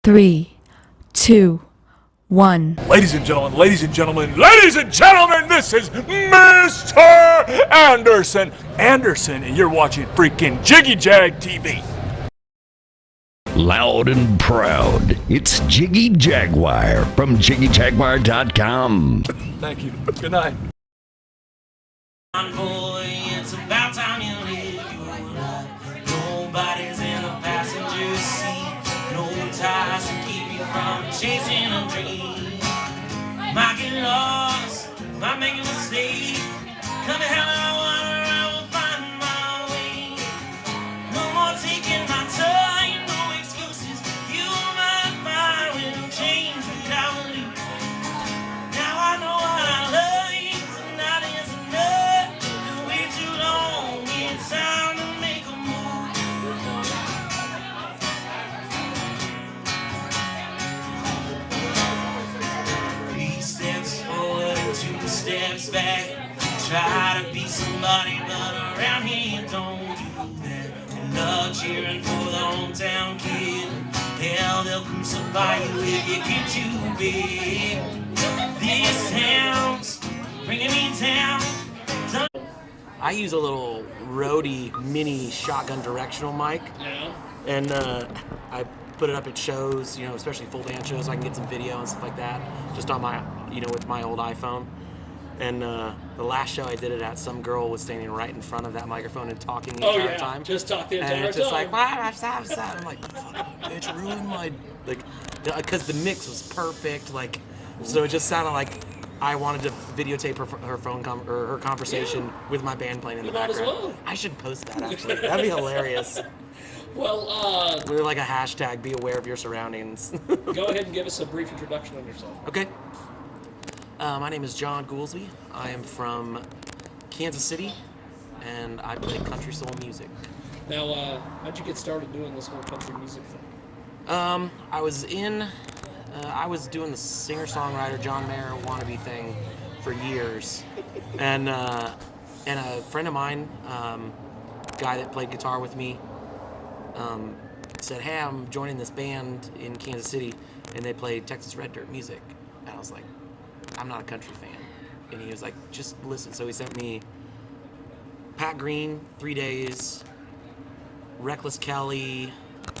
3, 2, 1. Ladies and gentlemen, ladies and gentlemen, ladies and gentlemen, this is Mr. Anderson. Anderson, and you're watching freaking Jiggy Jag TV. Loud and proud, it's Jiggy Jaguar from JiggyJaguar.com. Thank you. Good night. Boy, it's about time you live your life. Nobody's in the passenger seat. No ties to keep you from chasing a dream. Might get lost, might make a mistake. Come the hell I wanna, I will find my way. No more taking my time, no excuses. You might find will change without you. Now I know what I love you, tonight is enough. Way too long, it's time to make a move. 3 steps forward and 2 steps back. Try to be somebody, but around here you don't do that. And love cheering for the hometown kid. Hell, they'll crucify you if you get too big. This town's bringing me down. I use a little Rode mini shotgun directional mic. Yeah. And I put it up at shows, you know, especially full band shows. So I can get some video and stuff like that, just on my, you know, with my old iPhone. And the last show I did it at, some girl was standing right in front of that microphone and talking the entire time. Just talk the entire and it's time. just like, I'm like, fucking bitch, ruined my, like, because the mix was perfect, like, so it just sounded like I wanted to videotape her phone her conversation with my band playing in the might as background. well. I should post that, actually. That'd be hilarious. Well, We're like a hashtag, be aware of your surroundings. go ahead and give us a brief introduction on yourself. Okay. My name is John Goolsby. I am from Kansas City, and I play country soul music. Now, how'd you get started doing this whole country music thing? I was doing the singer-songwriter John Mayer wannabe thing for years, and a friend of mine, guy that played guitar with me, said, "Hey, I'm joining this band in Kansas City, and they play Texas Red Dirt music." And I was like, "I'm not a country fan," and he was like, "Just listen." So he sent me Pat Green, 3 Days, Reckless Kelly. I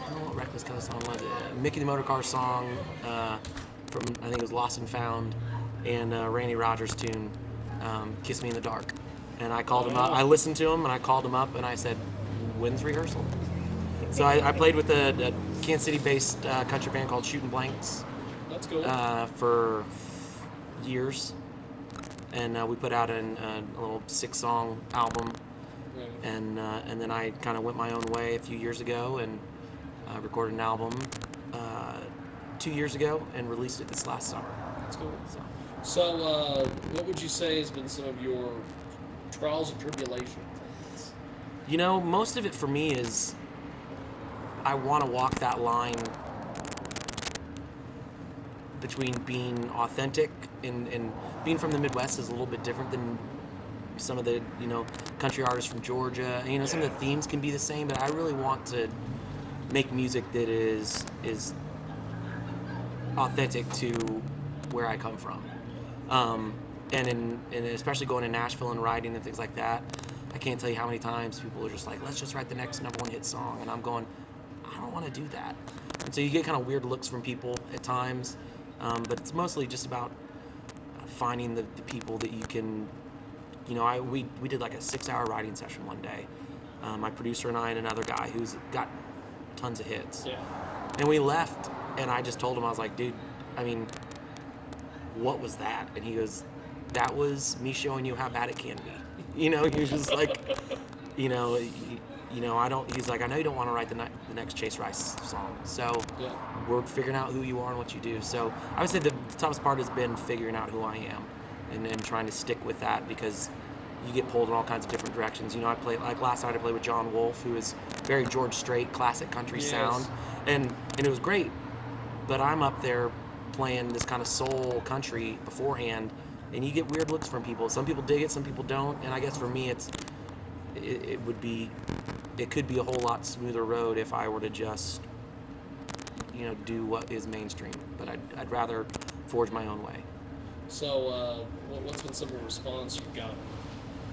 don't know what Reckless Kelly song was. Mickey the Motorcar song from, I think it was Lost and Found, and Randy Rogers tune, Kiss Me in the Dark. And I called him up. I listened to him, and I called him up, and I said, "When's rehearsal?" So I played with a Kansas City-based country band called Shooting Blanks. That's cool. For years, and we put out a little 6-song album, Right. and then I kind of went my own way a few years ago and recorded an album 2 years ago and released it this last summer. That's cool. So, So, what would you say has been some of your trials and tribulations? you know, most of it for me is I want to walk that line between being authentic and being from the Midwest is a little bit different than some of the, you know, country artists from Georgia. You know, some of the themes can be the same, but I really want to make music that is authentic to where I come from. And especially going to Nashville and writing and things like that, I can't tell you how many times people are just like, "Let's just write the next #1 hit song," and I'm going, I don't want to do that. And so you get kind of weird looks from people at times. But it's mostly just about finding the people that you can, you know, we did like a 6-hour writing session one day. My producer and I and another guy who's got tons of hits. Yeah. And we left, and I just told him, I was like, "Dude, I mean, what was that?" And he goes, "That was me showing you how bad it can be." You know, he was just like, you know, I don't. He's like, "I know you don't want to write the next Chase Rice song, so Yeah. we're figuring out who you are and what you do." So I would say the toughest part has been figuring out who I am, and trying to stick with that, because you get pulled in all kinds of different directions. You know, I played, like last night I played with John Wolfe, who is very George Strait, classic country Yes. sound, and it was great. But I'm up there playing this kind of soul country beforehand, and you get weird looks from people. Some people dig it, some people don't, and I guess for me it could be a whole lot smoother road if I were to just do what is mainstream. But I'd rather forge my own way. So, what's been some of the response you've gotten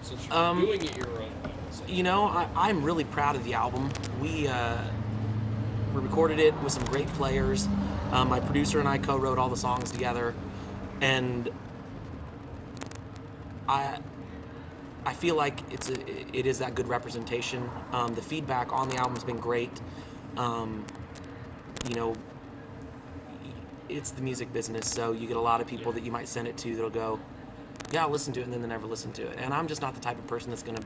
since you're doing it your own way? So, I'm really proud of the album. We recorded it with some great players. My producer and I co-wrote all the songs together, and I feel like it is that good representation. The feedback on the album's been great. You know, it's the music business, so you get a lot of people that you might send it to that'll go, yeah, I'll listen to it, and then they never listen to it. And I'm just not the type of person that's gonna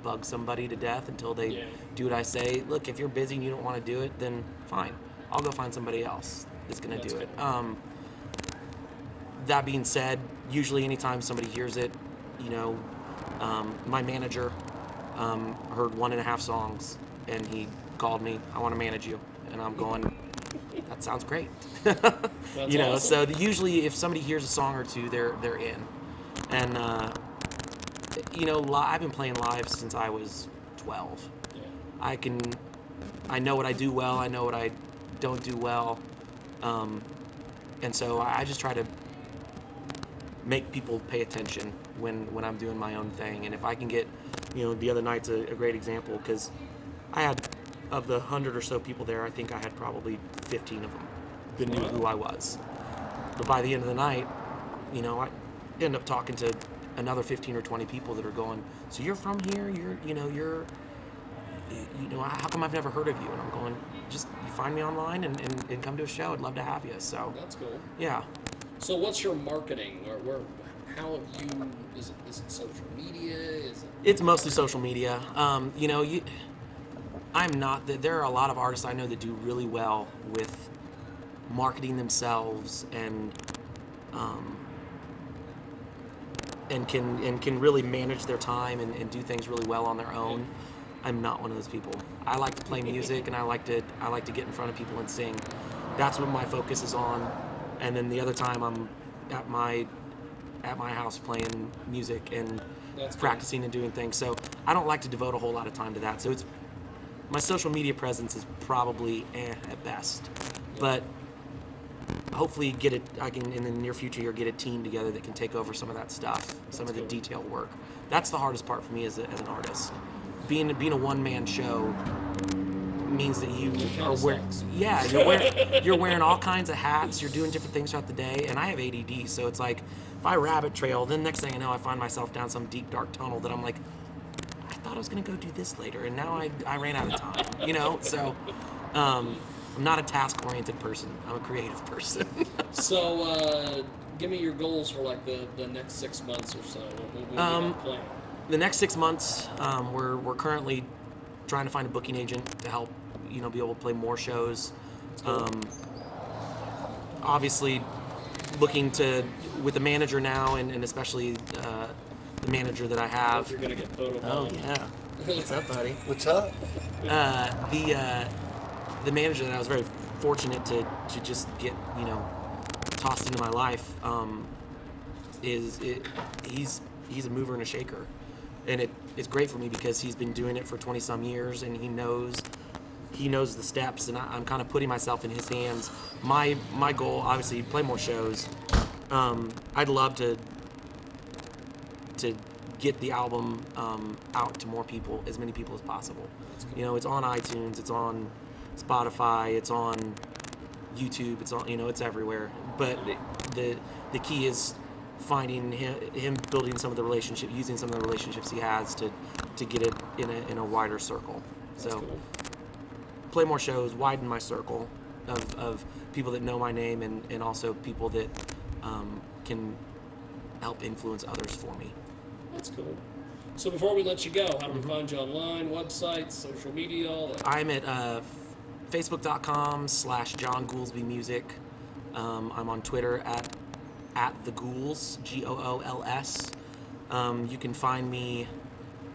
bug somebody to death until they do what I say. Look, if you're busy and you don't want to do it, then fine. I'll go find somebody else that's gonna do it. That being said, usually anytime somebody hears it, my manager heard 1.5 songs, and he called me, I want to manage you. And I'm going, that sounds great. awesome. So usually if somebody hears a song or two, they're in. And, I've been playing live since I was 12. Yeah. I know what I do well, I know what I don't do well. And so I just try to make people pay attention when I'm doing my own thing. And if I can get, the other night's a great example, because I had, of the 100 or so people there, I think I had probably 15 of them that knew who I was. But by the end of the night, I end up talking to another 15 or 20 people that are going, so you're from here, how come I've never heard of you? And I'm going, just you find me online and come to a show. I'd love to have you. So That's cool. yeah. So what's your marketing, or how have you? Is it social media? Is it? It's mostly social media. I'm not. There are a lot of artists I know that do really well with marketing themselves and can really manage their time and do things really well on their own. I'm not one of those people. I like to play music, and I like to get in front of people and sing. That's what my focus is on. And then the other time I'm at my house playing music and practicing and doing things. So I don't like to devote a whole lot of time to that. So my social media presence is probably at best. But hopefully I can in the near future here get a team together that can take over some of that stuff, some of the detail work. That's the hardest part for me as an artist. Being a one-man show means that you are wearing, you're wearing all kinds of hats, you're doing different things throughout the day, and I have ADD, so it's like, if I rabbit trail, then next thing I know, I find myself down some deep, dark tunnel that I'm like, I thought I was gonna go do this later, and now I ran out of time, so, I'm not a task-oriented person, I'm a creative person. So, give me your goals for like the next 6 months or so. What we got planned? The next 6 months, we're currently trying to find a booking agent to help, be able to play more shows. Obviously, looking with the manager now, and especially the manager that I have. You're gonna get photo. Oh yeah. What's up, buddy? What's up? The manager that I was very fortunate to just get, tossed into my life, he's a mover and a shaker. And it's great for me because he's been doing it for 20 some years, and he knows the steps, and I'm kind of putting myself in his hands. My goal, obviously, play more shows. I'd love to get the album out to more people, as many people as possible. It's on iTunes, it's on Spotify, it's on YouTube, it's on, it's everywhere. But the key is finding him building some of the relationship, using some of the relationships he has to get it in a wider circle. So play more shows, widen my circle of people that know my name, and also people that can help influence others for me. That's cool. So before we let you go, how do we find you online, websites, social media, all that? I'm at facebook.com/John Goolsby Music. I'm on Twitter at the Ghouls, Gools. You can find me,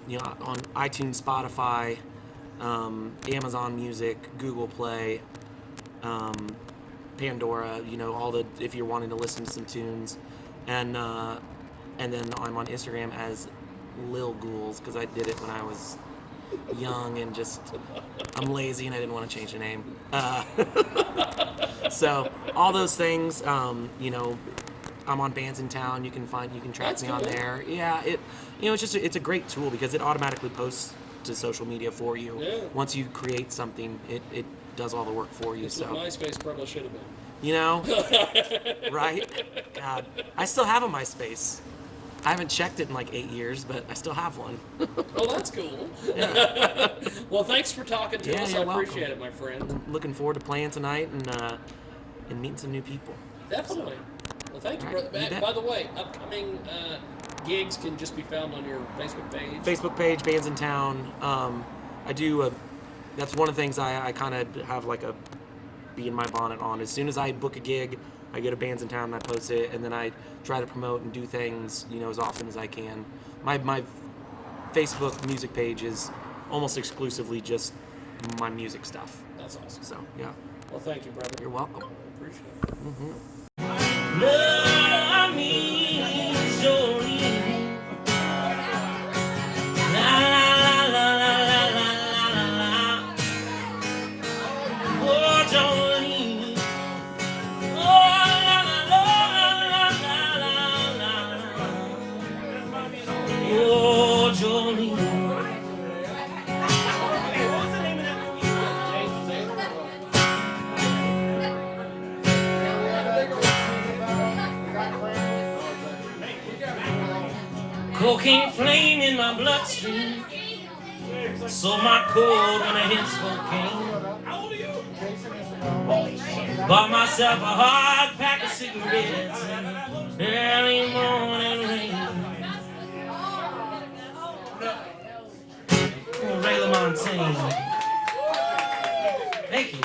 on iTunes, Spotify, Amazon Music, Google Play, Pandora. If you're wanting to listen to some tunes, and then I'm on Instagram as Lil Ghouls, because I did it when I was young and I'm lazy and I didn't want to change the name. So all those things, you know, I'm on Bands in Town. You can track That's me on cool. there. Yeah, it's a great tool because it automatically posts to social media for you. Yeah. Once you create something, it does all the work for you. That's So what MySpace probably should have been. you know, right? God, I still have a MySpace. I haven't checked it in like 8 years, but I still have one. Oh, that's cool. Well, thanks for talking to Yeah, us. I you're welcome. appreciate it, my friend. Looking forward to playing tonight and meeting some new people. Definitely. Well, thank you, All right, brother. you bet. By the way, upcoming gigs can just be found on your Facebook page. Facebook page, Bands in Town. I do. That's one of the things I kind of have like a bee in my bonnet on. As soon as I book a gig, I go to Bands in Town and I post it, and then I try to promote and do things, you know, as often as I can. My Facebook music page is almost exclusively just my music stuff. That's awesome. So yeah, Well, thank you, brother. you're welcome. I appreciate it. Love me, Jolene. La la la la la la la la. Oh, Jolene. Oh, la la la la la la la. Oh, Jolene. Cocaine flame in my bloodstream, so my cold when I hit cocaine. Bought myself a hard pack of cigarettes in early morning rain. Oh, Ray LaMontagne. Thank you.